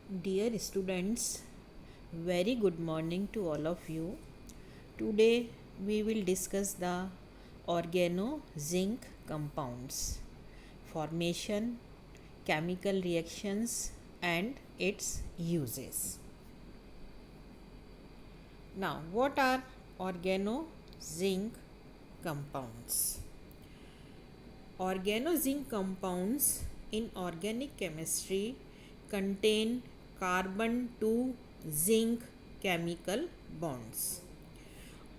Dear students, very good morning to all of you. Today we will discuss the organo zinc compounds, formation, chemical reactions, and its uses. Now, what are organo zinc compounds? Organozinc compounds in organic chemistry contain carbon to zinc chemical bonds.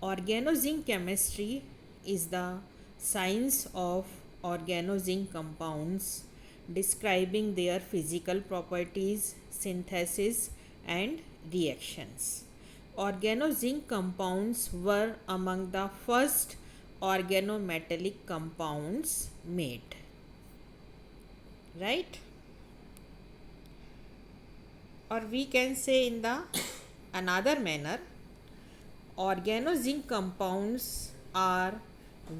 Organozinc chemistry is the science of organozinc compounds describing their physical properties, synthesis, and reactions. Organozinc compounds were among the first organometallic compounds made, right? Or we can say in the another manner, organozinc compounds are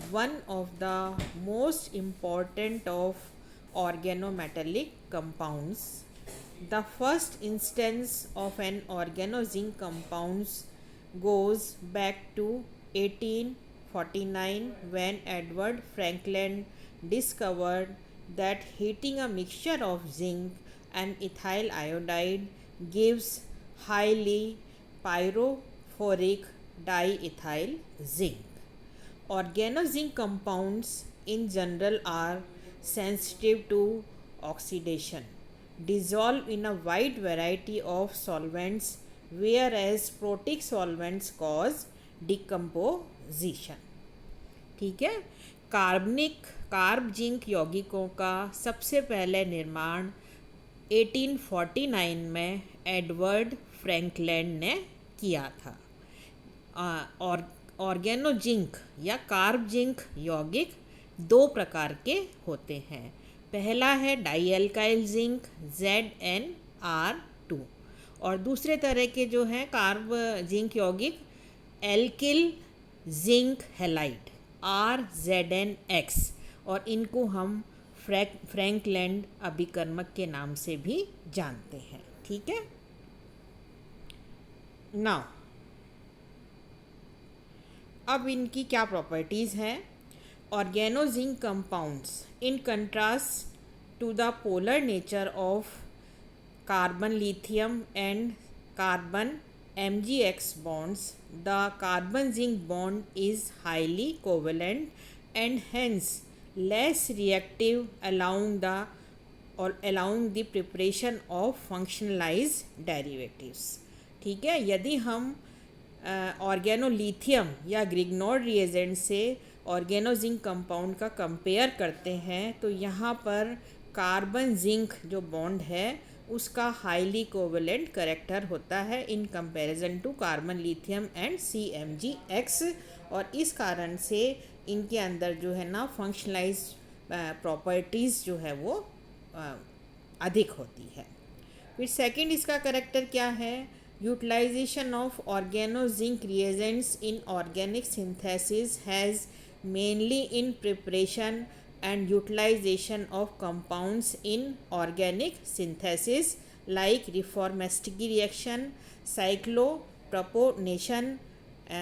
one of the most important of organometallic compounds. The first instance of an organozinc compounds goes back to 1849 when Edward Franklin discovered that heating a mixture of zinc and ethyl iodide gives highly pyrophoric diethyl zinc. Organozinc compounds in general are sensitive to oxidation, dissolve in a wide variety of solvents, whereas protic solvents cause decomposition. ठीक है. Carb zinc यौगिकों का सबसे पहले निर्माण 1849 में Edward Frankland ने किया था. और ऑर्गेनो जिंक या कार्ब जिंक यौगिक दो प्रकार के होते हैं. पहला है डाईएल्काइल जिंक ZnR2 और दूसरे तरह के जो हैं कार्ब जिंक यौगिक एल्किल जिंक हैलाइड RZnX और इनको हम फ्रैंकलैंड अभिकर्मक के नाम से भी जानते हैं. ठीक है. नाउ अब इनकी क्या प्रॉपर्टीज़ हैं. Organozinc compounds in contrast to the polar nature of carbon lithium and carbon MgX bonds, the carbon zinc bond is highly covalent and hence less reactive, allowing the preparation of functionalized derivatives. ठीक है. यदि हम organolithium या ग्रिग्नॉर्ड reagent से ऑर्गेनोजिंक compound का compare करते हैं तो यहाँ पर कार्बन जिंक जो बॉन्ड है उसका हाईली कोवेलेंट करेक्टर होता है in comparison to carbon lithium and CmgX और इस कारण से इनके अंदर जो है ना फंक्शनलाइज प्रॉपर्टीज़ जो है वो अधिक होती है. फिर सेकंड इसका करेक्टर क्या है. Utilization of organozinc reagents in organic synthesis has mainly in preparation and utilization of compounds in organic synthesis like reformatory reaction, cyclopropanation,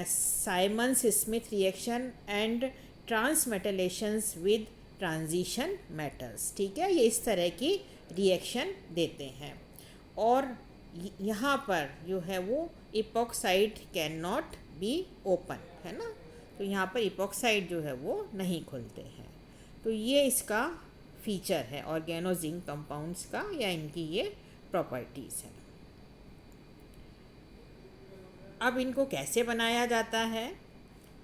Simons-Smith reaction and transmetallations with transition metals. ठीक है. ये इस तरह की reaction देते हैं और यहाँ पर जो है वो epoxide can not be open है ना. तो यहाँ पर इपॉक्साइड जो है वो नहीं खुलते हैं. तो ये इसका फीचर है ऑर्गेनोजिंक कंपाउंड्स का या इनकी ये प्रॉपर्टीज़ है. अब इनको कैसे बनाया जाता है.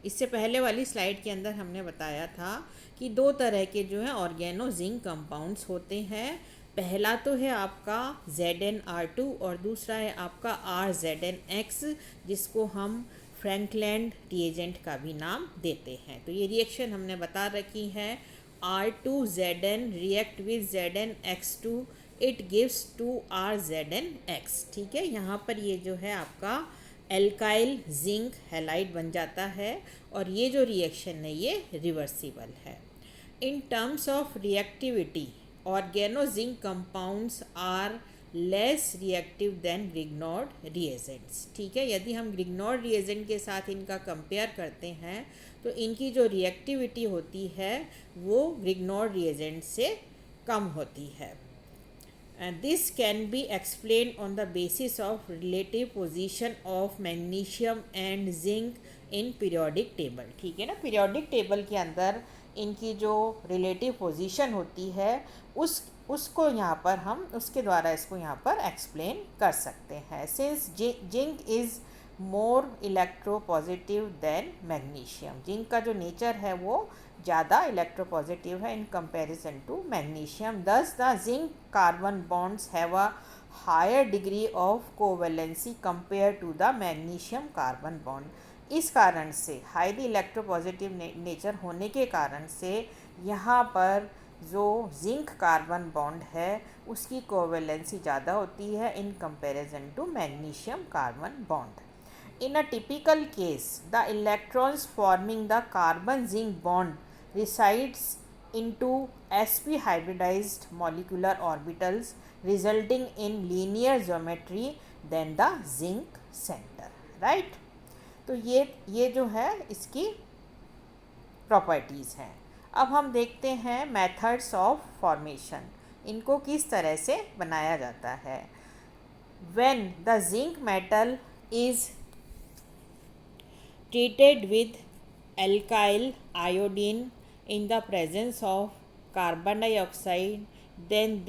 इससे पहले वाली स्लाइड के अंदर हमने बताया था कि दो तरह के जो है ऑर्गेनोजिंक कंपाउंड्स होते हैं. पहला तो है आपका ZnR2 और दूसरा है आपका RZnX जिसको हम फ्रैंकलैंड रिएजेंट का भी नाम देते हैं. तो ये रिएक्शन हमने बता रखी है. R2Zn react with ZnX2 it gives 2RZnX. ठीक है. यहाँ पर ये जो है आपका एल्काइल जिंक हैलाइड बन जाता है और ये जो रिएक्शन है ये रिवर्सिबल है. In terms of reactivity organozinc compounds are less reactive than Grignard reagents. ठीक है, यदि हम ग्रिग्नॉर्ड रिएजेंट के साथ इनका कंपेयर करते हैं तो इनकी जो रिएक्टिविटी होती है वो ग्रिग्नॉर्ड रिएजेंट से कम होती है। And this can be explained on the basis of relative position of magnesium and zinc in periodic table। ठीक है ना, पीरियोडिक टेबल के अंदर इनकी जो रिलेटिव पोजीशन होती है उसको यहाँ पर हम उसके द्वारा इसको यहाँ पर एक्सप्लेन कर सकते हैं। Since zinc is more electropositive than magnesium, zinc का जो नेचर है वो ज़्यादा इलेक्ट्रोपॉजिटिव है in comparison to magnesium. Thus the zinc carbon bonds have a higher degree of covalency compare to the magnesium carbon bond. इस कारण से highly electropositive nature होने के कारण से यहाँ पर जो जिंक कार्बन बॉन्ड है उसकी कोवेलेंसी ज़्यादा होती है in comparison to magnesium carbon bond. In a typical case, the electrons forming the carbon-zinc bond resides into sp hybridized molecular orbitals, resulting in linear geometry than the zinc center, right? तो ये जो है इसकी properties हैं। अब हम देखते हैं मेथड्स ऑफ फॉर्मेशन, इनको किस तरह से बनाया जाता है। When the zinc metal is treated with alkyl iodine in the presence of carbon dioxide, then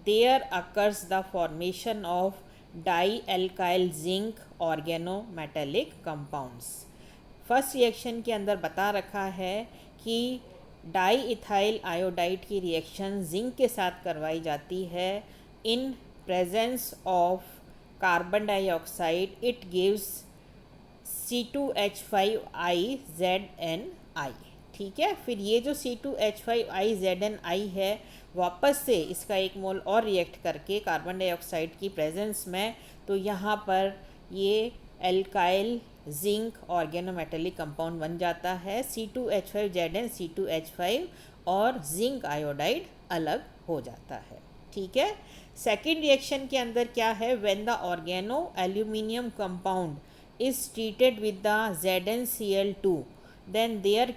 there occurs the formation of dialkyl zinc organometallic compounds। First reaction के अंदर बता रखा है कि डाई इथाइल आयोडाइड की रिएक्शन जिंक के साथ करवाई जाती है in presence of carbon dioxide. It gives C2H5IZNI। ठीक है, फिर ये जो C2H5IZNI है वापस से इसका एक मोल और रिएक्ट करके कार्बन डाइऑक्साइड की प्रेजेंस में, तो यहाँ पर ये एल्काइल जिंक ऑर्गेनोमेटेलिक कंपाउंड बन जाता है C2H5ZN C2H5 और जिंक आयोडाइड अलग हो जाता है। ठीक है, सेकेंड रिएक्शन के अंदर क्या है, when the organo aluminium compound is treated with the ZnCl2, then there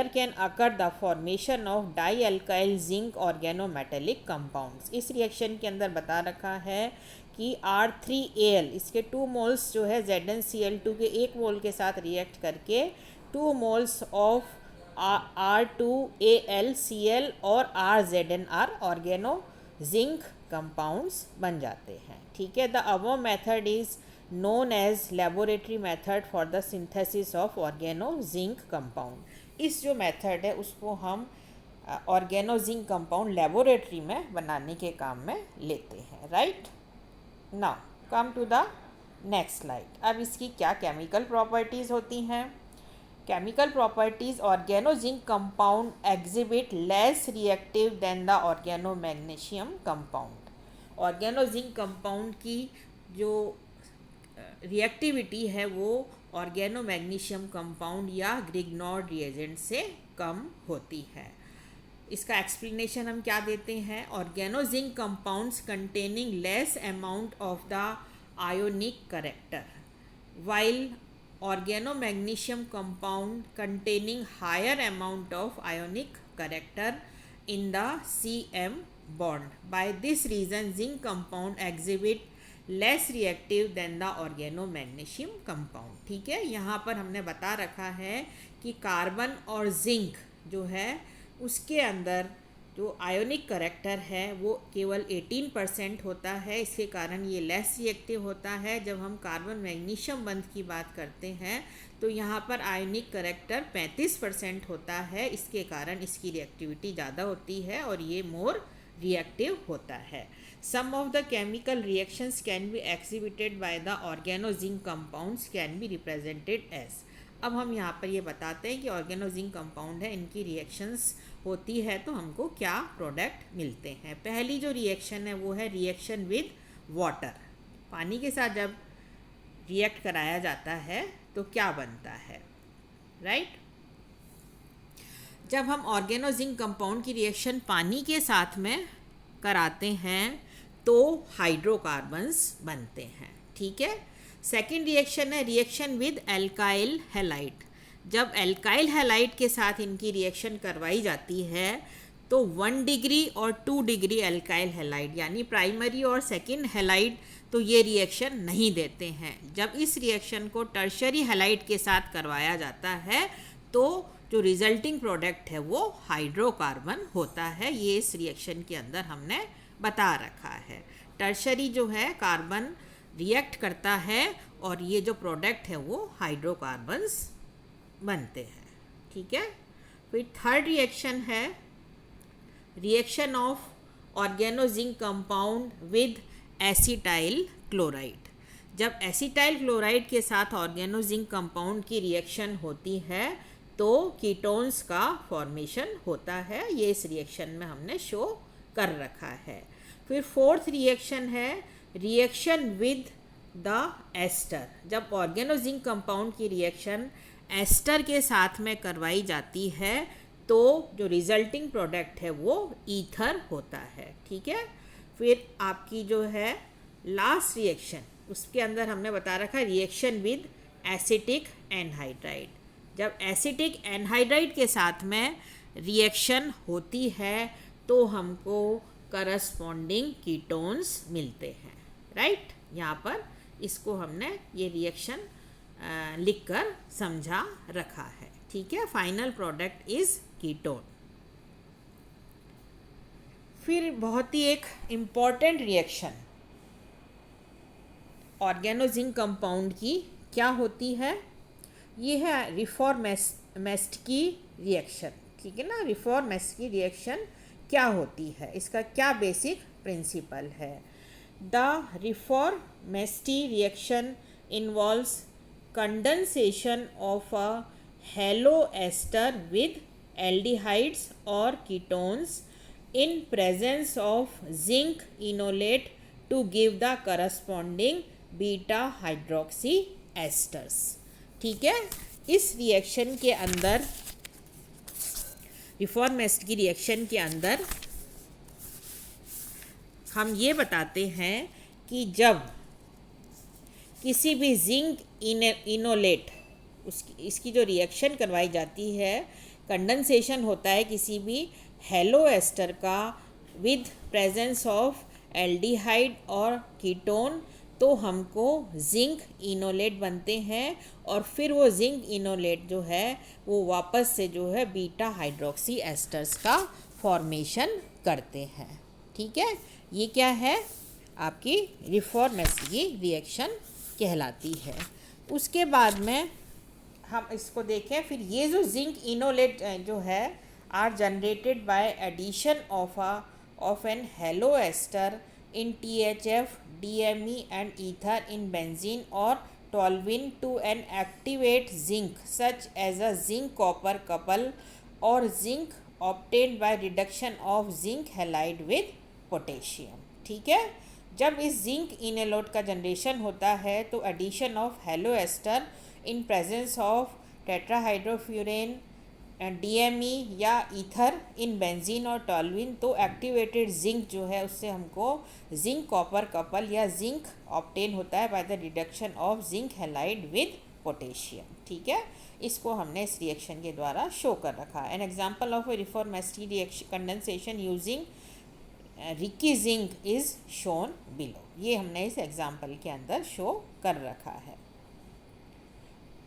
can occur the formation of dialkyl zinc organometallic compounds। इस रिएक्शन के अंदर बता रखा है कि R3Al इसके 2 मोल्स जो है ZnCl2 के 1 मोल के साथ रिएक्ट करके 2 मोल्स ऑफ R2AlCl और RZnR ऑर्गेनो जिंक कंपाउंड्स बन जाते हैं। ठीक है, the above method is known as laboratory method for the synthesis of organo zinc compound। इस जो मेथड है उसको हम ऑर्गेनो जिंक कंपाउंड लेबोरेटरी में बनाने के काम में लेते हैं। Right, now come to the next slide. अब इसकी क्या केमिकल प्रॉपर्टीज़ होती हैं। Chemical properties, organo zinc compound exhibit less reactive than the organo magnesium compound. Organo zinc compound की जो रिएक्टिविटी है वो ऑर्गेनो मैग्नीशियम कंपाउंड या ग्रिग्नॉर्ड रिएजेंट से कम होती है। इसका एक्सप्लेनेशन हम क्या देते हैं, organo zinc compounds containing less amount of the ionic character, while organo magnesium compound containing higher amount of ionic character in the CM bond. By this reason zinc compound exhibit less reactive than the organo magnesium compound. ठीक है, यहाँ पर हमने बता रखा है कि carbon और जिंक जो है उसके अंदर जो आयोनिक करेक्टर है वो केवल 18% होता है, इसके कारण ये लेस रिएक्टिव होता है। जब हम कार्बन मैग्नीशियम बंध की बात करते हैं तो यहाँ पर आयोनिक करेक्टर 35% होता है, इसके कारण इसकी रिएक्टिविटी ज़्यादा होती है और ये मोर रिएक्टिव होता है। Some of the chemical reactions can be exhibited by the organo zinc compounds can be represented as। अब हम यहाँ पर ये बताते हैं कि ऑर्गेनो जिंक कंपाउंड है, इनकी रिएक्शंस होती है तो हमको क्या प्रोडक्ट मिलते हैं। पहली जो रिएक्शन है वो है रिएक्शन विद वाटर। पानी के साथ जब रिएक्ट कराया जाता है तो क्या बनता है, राइट। जब हम ऑर्गेनो जिंक कंपाउंड की रिएक्शन पानी के साथ में कराते हैं तो हाइड्रोकार्बन्स बनते हैं। ठीक है। सेकेंड रिएक्शन है रिएक्शन विद एल्काइल हैलाइड। जब एल्काइल हैलाइड के साथ इनकी रिएक्शन करवाई जाती है तो 1 डिग्री और 2 डिग्री एल्काइल हैलाइड यानी प्राइमरी और सेकेंड हैलाइड तो ये रिएक्शन नहीं देते हैं। जब इस रिएक्शन को टर्शरी हैलाइड के साथ करवाया जाता है तो जो रिजल्टिंग प्रोडक्ट है वो हाइड्रोकार्बन होता है। ये इस रिएक्शन के अंदर हमने बता रखा है। टर्शरी जो है कार्बन रिएक्ट करता है और ये जो प्रोडक्ट है वो हाइड्रोकार्बन्स बनते हैं। ठीक है। फिर थर्ड रिएक्शन है reaction of organozinc compound with acetyl chloride. जब एसिटाइल क्लोराइड के साथ ऑर्गेनोजिंक कंपाउंड की रिएक्शन होती है तो कीटोन्स का फॉर्मेशन होता है। ये इस रिएक्शन में हमने शो कर रखा है। फिर फोर्थ रिएक्शन है रिएक्शन विद द एस्टर। जब ऑर्गेनोजिंक कंपाउंड की रिएक्शन एस्टर के साथ में करवाई जाती है तो जो रिजल्टिंग प्रोडक्ट है वो ईथर होता है। ठीक है। फिर आपकी जो है लास्ट रिएक्शन उसके अंदर हमने बता रखा है रिएक्शन विद एसिटिक एनहाइड्राइड। जब एसिटिक एनहाइड्राइड के साथ में रिएक्शन होती है तो हमको करस्पॉन्डिंग कीटोन्स मिलते हैं। राइट। यहाँ पर इसको हमने ये रिएक्शन लिखकर समझा रखा है। ठीक है। Final product is ketone. फिर बहुत ही एक इम्पॉर्टेंट रिएक्शन ऑर्गेनोजिंक कंपाउंड की क्या होती है, ये है रिफॉर्मेस्की रिएक्शन। ठीक है ना। रिफॉर्मेस्की रिएक्शन क्या होती है, इसका क्या बेसिक प्रिंसिपल है। The Reformatsky reaction involves condensation of a halo ester with aldehydes और ketones in presence of zinc enolate to give the corresponding beta hydroxy esters। ठीक है। इस रिएक्शन के अंदर रिफॉर्मेस्ट की रिएक्शन के अंदर हम ये बताते हैं कि जब किसी भी जिंक इनोलेट इसकी जो रिएक्शन करवाई जाती है, कंडेंसेशन होता है किसी भी हेलो एस्टर का विद प्रेजेंस ऑफ एल्डिहाइड और कीटोन, तो हमको जिंक इनोलेट बनते हैं और फिर वो जिंक इनोलेट जो है वो वापस से जो है बीटा हाइड्रोक्सी एस्टर्स का फॉर्मेशन करते हैं। ठीक है। ये क्या है, आपकी रिफॉर्मेस्की रिएक्शन कहलाती है। उसके बाद में हम इसको देखें, फिर ये जो जिंक इनोलेट जो है are generated by addition of an halo ester in THF, DME and ether in benzene or toluene to an activate zinc such as a zinc copper couple or zinc obtained by reduction of zinc halide with potassium। ठीक है। जब इस zinc enolate का generation होता है तो addition of halo ester in presence of tetrahydrofuran DME या ether in benzene और टॉलुइन, तो एक्टिवेटेड जिंक जो है उससे हमको जिंक कॉपर कपल या जिंक ऑब्टेन होता है by the reduction of zinc halide with potassium. ठीक है। इसको हमने इस रिएक्शन के द्वारा शो कर रखा है। An example of a Reformatsky reaction condensation using Rieke zinc is shown below. ये हमने इस एग्जाम्पल के अंदर शो कर रखा है।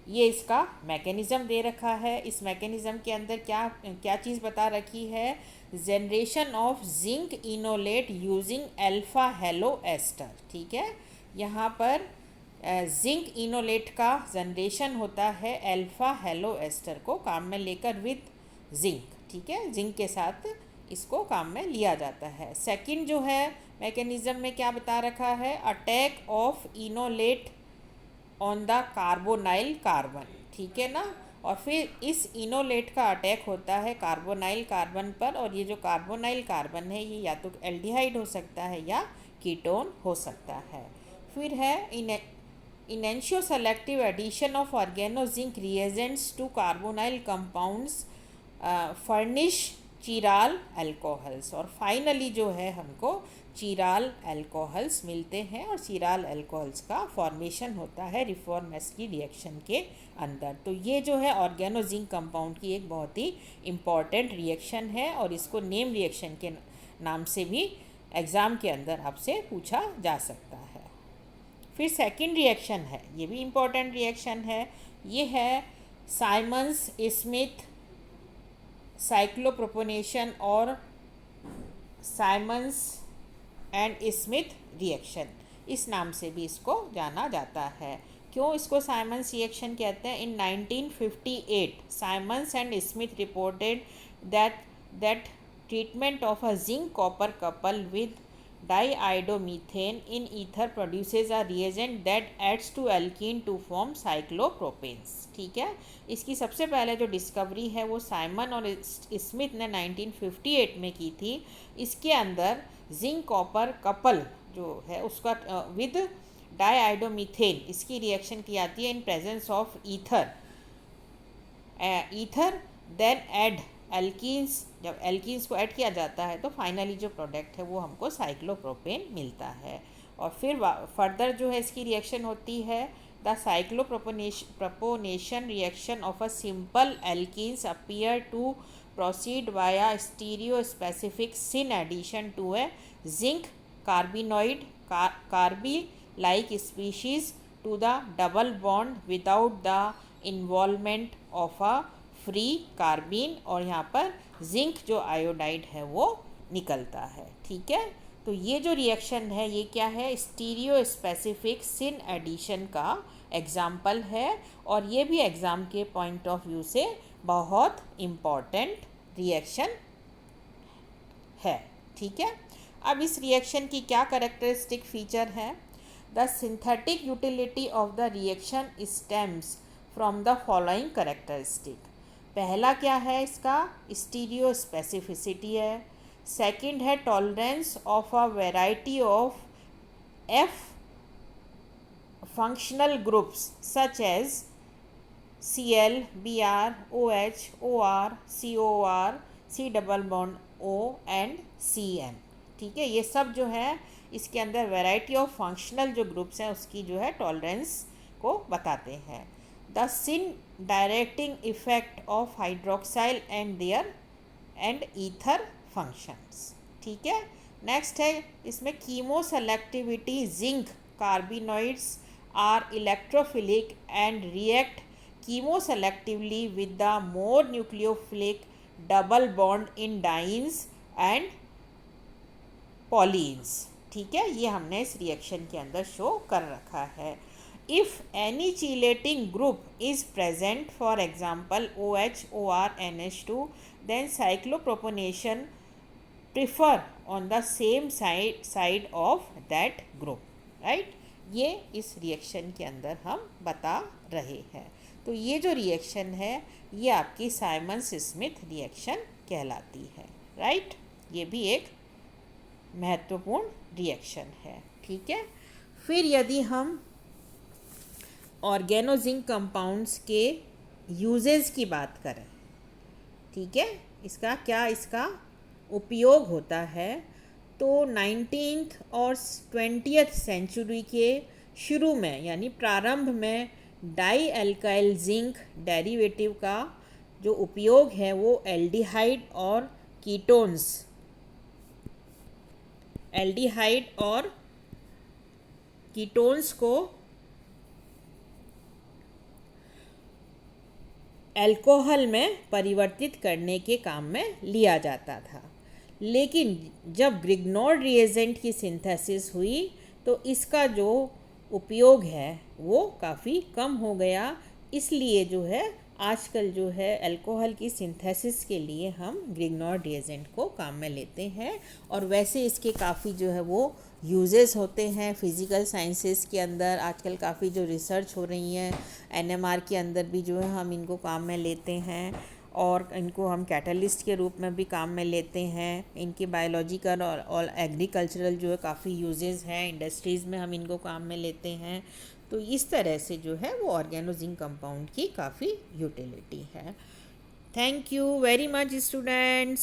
ये इसका मैकेनिज़्म दे रखा है। इस मैकेनिज़्म के अंदर क्या चीज़ बता रखी है, generation of zinc enolate using alpha halo ester. ठीक है। यहाँ पर जिंक इनोलेट का जनरेशन होता है अल्फा हेलो एस्टर को काम में लेकर विद जिंक। ठीक है। जिंक के साथ इसको काम में लिया जाता है। सेकंड जो है मैकेनिज़्म में क्या बता रखा है, attack of enolate on the carbonyl carbon. ठीक है ना। और फिर इस इनोलेट का अटैक होता है कार्बोनाइल कार्बन पर, और ये जो कार्बोनाइल कार्बन है ये या तो एल्डिहाइड हो सकता है या कीटोन हो सकता है। फिर है enantioselective addition of organozinc reagents to carbonyl compounds furnish chiral alcohols. और फाइनली जो है हमको चीराल अल्कोहल्स मिलते हैं और चीराल अल्कोहल्स का फॉर्मेशन होता है रिफॉर्मेस्की रिएक्शन के अंदर। तो ये जो है ऑर्गेनोजिंक कंपाउंड की एक बहुत ही इम्पॉर्टेंट रिएक्शन है और इसको नेम रिएक्शन के नाम से भी एग्ज़ाम के अंदर आपसे पूछा जा सकता है। फिर सेकंड रिएक्शन है, ये भी इम्पॉर्टेंट रिएक्शन है, ये है साइमंस स्मिथ साइक्लोप्रोपोनेशन और साइमंस एंड स्मिथ रिएक्शन, इस नाम से भी इसको जाना जाता है। क्यों इसको साइमंस रिएक्शन कहते हैं? In 1958 Simmons and Smith reported that treatment of a zinc copper couple with diiodomethane in ether produces a reagent that adds to alkene to form cyclopropanes। ठीक है, इसकी सबसे पहले जो डिस्कवरी है वो साइमन और स्मिथ ने 1958 में की थी। इसके अंदर जिंक कॉपर कपल जो है उसका विद डाइआइडोमीथेन इसकी रिएक्शन की जाती है in presence of ether then add alkenes. जब एल्कीन्स को ऐड किया जाता है तो फाइनली जो प्रोडक्ट है वो हमको साइक्लोप्रोपेन मिलता है। और फिर फर्दर जो है इसकी रिएक्शन होती है the cyclopropanation reaction of a simple alkenes appear to proceed via stereospecific syn addition to a zinc carbenoid carbene like species to the double bond without the involvement of a free carbene, और यहाँ पर zinc जो iodide है वो निकलता है। ठीक है, तो ये जो रिएक्शन है ये क्या है? स्टीरियो स्पेसिफिक सिन एडिशन का एग्जाम्पल है और ये भी एग्ज़ाम के पॉइंट ऑफ व्यू से बहुत इम्पॉर्टेंट रिएक्शन है। ठीक है, अब इस रिएक्शन की क्या कैरेक्टरिस्टिक फीचर है? The synthetic utility of the reaction stems from the following characteristic. पहला क्या है इसका? स्टीरियो स्पेसिफिसिटी है। सेकंड है tolerance of a variety of F functional groups such as Cl, Br, OH, OR, COR, C double bond O and Cn। ठीक है, ये सब जो है इसके अंदर वैरायटी ऑफ फंक्शनल जो ग्रुप्स हैं उसकी जो है टॉलरेंस को बताते हैं। The scene directing effect of hydroxyl and their and ether functions. ठीक है, नेक्स्ट है इसमें chemoselectivity. Zinc carbenoids are electrophilic and react chemoselectively with the more nucleophilic double bond in dienes and polyenes. ठीक है, ये हमने इस reaction के अंदर शो कर रखा है। If any chelating group is present, for example OH, OR, NH2, then cyclopropanation prefer on the same side of that group, right? ये इस रिएक्शन के अंदर हम बता रहे हैं। तो ये जो रिएक्शन है ये आपकी साइमंस स्मिथ रिएक्शन कहलाती है, राइट? ये भी एक महत्वपूर्ण रिएक्शन है। ठीक है, फिर यदि हम ऑर्गेनोजिंक कंपाउंड्स के यूजेस की बात करें, ठीक है, इसका उपयोग होता है, तो 19th और 20th सेंचुरी के शुरू में यानी प्रारंभ में डाई एल्काइल जिंक डेरिवेटिव का जो उपयोग है वो एल्डिहाइड और कीटोन्स को अल्कोहल में परिवर्तित करने के काम में लिया जाता था। लेकिन जब ग्रिग्नॉर्ड रिएजेंट की सिंथेसिस हुई तो इसका जो उपयोग है वो काफ़ी कम हो गया। इसलिए जो है आजकल जो है अल्कोहल की सिंथेसिस के लिए हम ग्रिग्नॉर्ड रिएजेंट को काम में लेते हैं। और वैसे इसके काफ़ी जो है वो यूजेस होते हैं फिज़िकल साइंसेस के अंदर। आजकल काफ़ी जो रिसर्च हो रही है NMR के अंदर भी जो है हम इनको काम में लेते हैं और इनको हम कैटलिस्ट के रूप में भी काम में लेते हैं। इनके बायोलॉजिकल और एग्रीकल्चरल जो है काफ़ी यूजेस हैं, इंडस्ट्रीज़ में हम इनको काम में लेते हैं। तो इस तरह से जो है वो ऑर्गेनोजिंक कंपाउंड की काफ़ी यूटिलिटी है। Thank you very much students.